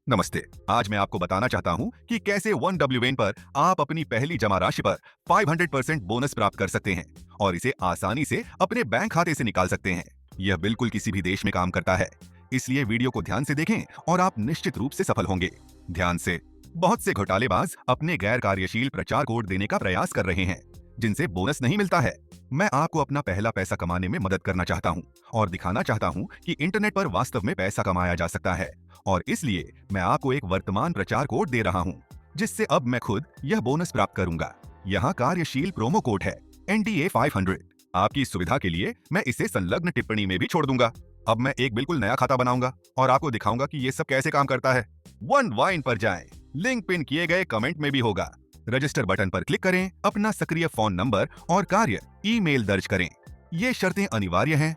नमस्ते। आज मैं आपको बताना चाहता हूं कि कैसे 1WN पर आप अपनी पहली जमा राशि पर 500% बोनस प्राप्त कर सकते हैं और इसे आसानी से अपने बैंक खाते से निकाल सकते हैं। यह बिल्कुल किसी भी देश में काम करता है, इसलिए वीडियो को ध्यान से देखें और आप निश्चित रूप से सफल होंगे। ध्यान से। बहुत से घोटालेबाज अपने गैर कार्यशील प्रचार कोड देने का प्रयास कर रहे हैं, जिनसे बोनस नहीं मिलता है। मैं आपको अपना पहला पैसा कमाने में मदद करना चाहता हूं और दिखाना चाहता हूं कि इंटरनेट पर वास्तव में पैसा कमाया जा सकता है, और इसलिए मैं आपको एक वर्तमान प्रचार कोड दे रहा हूं, जिससे अब मैं खुद यह बोनस प्राप्त करूंगा। यहाँ कार्यशील प्रोमो कोड है NDA 500। आपकी सुविधा के लिए मैं इसे संलग्न टिप्पणी में भी छोड़ दूंगा। अब मैं एक बिल्कुल नया खाता बनाऊंगा और आपको दिखाऊंगा कि ये सब कैसे काम करता है। वन वाइन पर जाएं, लिंक पिन किए गए कमेंट में भी होगा। रजिस्टर बटन पर क्लिक करें, अपना सक्रिय फोन नंबर और कार्य ईमेल दर्ज करें। ये शर्तें अनिवार्य हैं,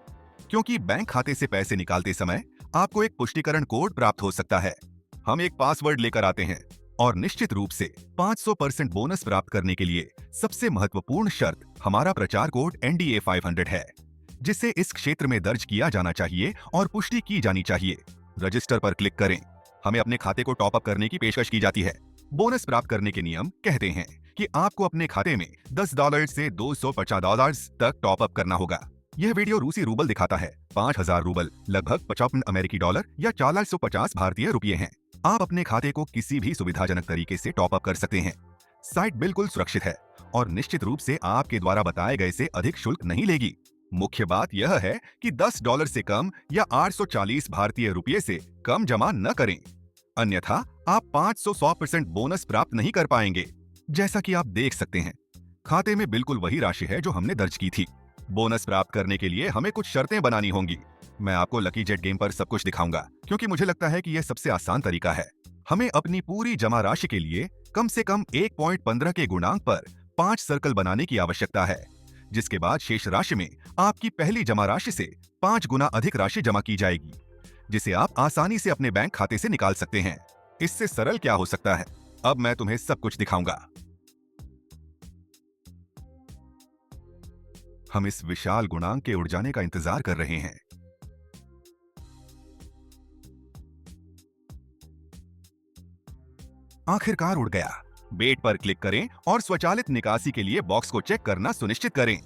क्योंकि बैंक खाते से पैसे निकालते समय आपको एक पुष्टिकरण कोड प्राप्त हो सकता है। हम एक पासवर्ड लेकर आते हैं और निश्चित रूप से 500% बोनस प्राप्त करने के लिए सबसे महत्वपूर्ण शर्त हमारा प्रचार कोड NDA 500 है, जिसे इस क्षेत्र में दर्ज किया जाना चाहिए और पुष्टि की जानी चाहिए। रजिस्टर पर क्लिक करें। हमें अपने खाते को टॉप अप करने की पेशकश की जाती है। बोनस प्राप्त करने के नियम कहते हैं कि आपको अपने खाते में $10 से $250 तक टॉप अप करना होगा। यह वीडियो रूसी रूबल दिखाता है। 5000 रूबल लगभग 55 अमेरिकी डॉलर या 450 भारतीय रुपये हैं। आप अपने खाते को किसी भी सुविधाजनक तरीके से टॉप अप कर सकते हैं। साइट बिल्कुल सुरक्षित है और निश्चित रूप से आपके द्वारा बताए गए से अधिक शुल्क नहीं लेगी। मुख्य बात यह है कि $10 से कम या 840 भारतीय रुपये से कम जमा न करें, अन्यथा आप 500% बोनस प्राप्त नहीं कर पाएंगे। जैसा कि आप देख सकते हैं, खाते में बिल्कुल वही राशि है जो हमने दर्ज की थी। बोनस प्राप्त करने के लिए हमें कुछ शर्तें बनानी होंगी। मैं आपको लकी जेट गेम पर सब कुछ दिखाऊंगा, क्योंकि मुझे लगता है कि यह सबसे आसान तरीका है। हमें अपनी पूरी जमा राशि के लिए कम से कम 1.15 के गुणांक पर 5 सर्कल बनाने की आवश्यकता है, जिसके बाद शेष राशि में आपकी पहली जमा राशि से 5 गुना अधिक राशि जमा की जाएगी, जिसे आप आसानी से अपने बैंक खाते से निकाल सकते हैं। इससे सरल क्या हो सकता है? अब मैं तुम्हें सब कुछ दिखाऊंगा। हम इस विशाल गुणांक के उड़ जाने का इंतजार कर रहे हैं। आखिरकार उड़ गया। वेट पर क्लिक करें और स्वचालित निकासी के लिए बॉक्स को चेक करना सुनिश्चित करें।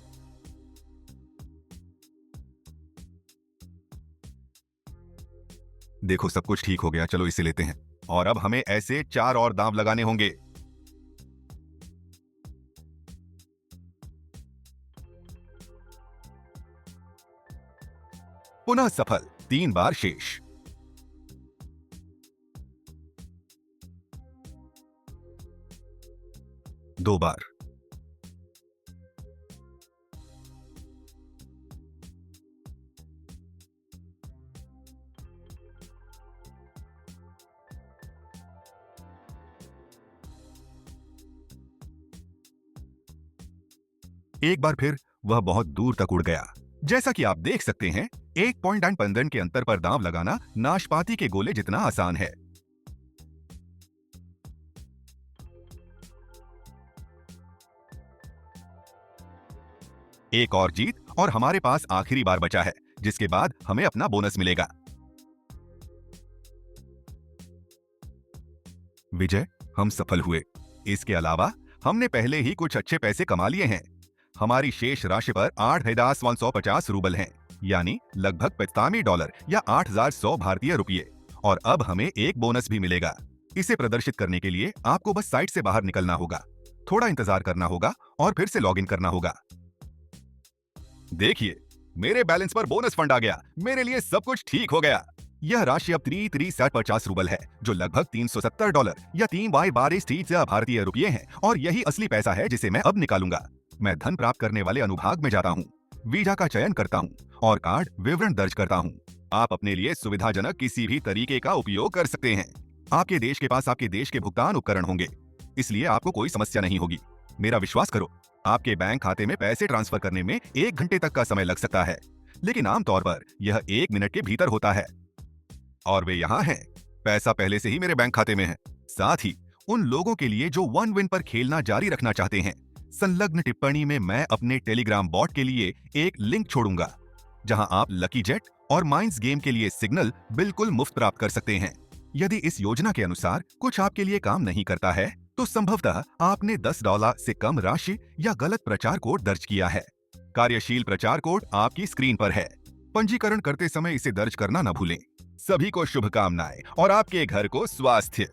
देखो, सब कुछ ठीक हो गया। चलो इसे लेते हैं। और अब हमें ऐसे 4 और दांव लगाने होंगे। पुनः सफल। 3 बार शेष। दो बार। एक बार फिर वह बहुत दूर तक उड़ गया। जैसा कि आप देख सकते हैं, 1.15 के अंतर पर दांव लगाना नाशपाती के गोले जितना आसान है। एक और जीत और हमारे पास आखिरी बार बचा है, जिसके बाद हमें अपना बोनस मिलेगा। विजय, हम सफल हुए। इसके अलावा हमने पहले ही कुछ अच्छे पैसे कमा लिए हैं। हमारी शेष राशि पर 8,150 रूबल हैं, यानी लगभग $85 या 8,100 भारतीय रुपये। और अब हमें एक बोनस भी मिलेगा। इसे प्रदर्शित करने के लिए आपको बस साइट से बाहर निकलना होगा, थोड़ा इंतजार करना होगा और फिर से लॉगिन करना होगा। देखिए, मेरे बैलेंस पर बोनस फंड आ गया। मेरे लिए सब कुछ ठीक हो गया। यह राशि अब 3,350 रूबल है, जो लगभग $370 या 3 भारतीय रुपये हैं, और यही असली पैसा है जिसे मैं अब निकालूंगा। मैं धन प्राप्त करने वाले अनुभाग में जाता हूँ, वीजा का चयन करता हूँ और कार्ड विवरण दर्ज करता हूँ। आप अपने लिए सुविधाजनक किसी भी तरीके का उपयोग कर सकते हैं। आपके देश के पास आपके देश के भुगतान उपकरण होंगे, इसलिए आपको कोई समस्या नहीं होगी। मेरा विश्वास करो, आपके बैंक खाते में पैसे ट्रांसफर करने में 1 घंटे तक का समय लग सकता है, लेकिन आमतौर पर यह 1 मिनट के भीतर होता है। और वे यहाँ हैं। पैसा पहले से ही मेरे बैंक खाते में है। साथ ही उन लोगों के लिए जो वन विन पर खेलना जारी रखना चाहते हैं, संलग्न टिप्पणी में मैं अपने टेलीग्राम बॉट के लिए एक लिंक छोड़ूंगा, जहां आप लकी जेट और माइंस गेम के लिए सिग्नल बिल्कुल मुफ्त प्राप्त कर सकते हैं। यदि इस योजना के अनुसार कुछ आपके लिए काम नहीं करता है, तो संभवतः आपने $10 से कम राशि या गलत प्रचार कोड दर्ज किया है। कार्यशील प्रचार कोड आपकी स्क्रीन पर है। पंजीकरण करते समय इसे दर्ज करना न भूलें। सभी को शुभकामनाएं और आपके घर को स्वास्थ्य।